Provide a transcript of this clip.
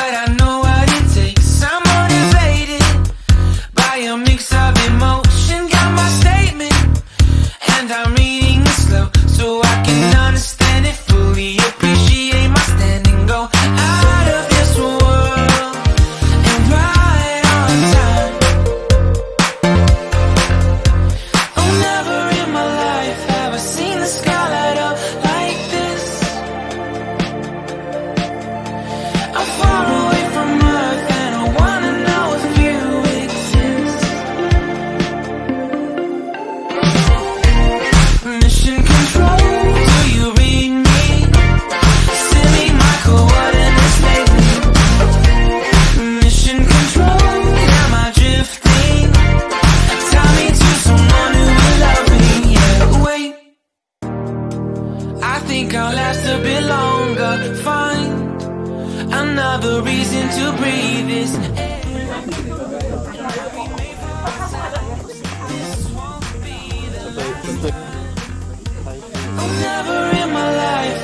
but I know what it takes. I'm motivated by a mix of emotion. Got my statement, and I'm reading it slow so I can understand it fully. Appreciate my standing, go out of this world and right on time. Oh, never in my life have I seen the sky light up like this. I'm far away from Earth and I wanna know if you exist. Mission control, do you read me? Send me my coordinates lately. Mission control, am I drifting? Tie me to someone who will love me. Yeah, wait, I think I'll last a bit longer. Find another reason to breathe this air. Oh, never in my life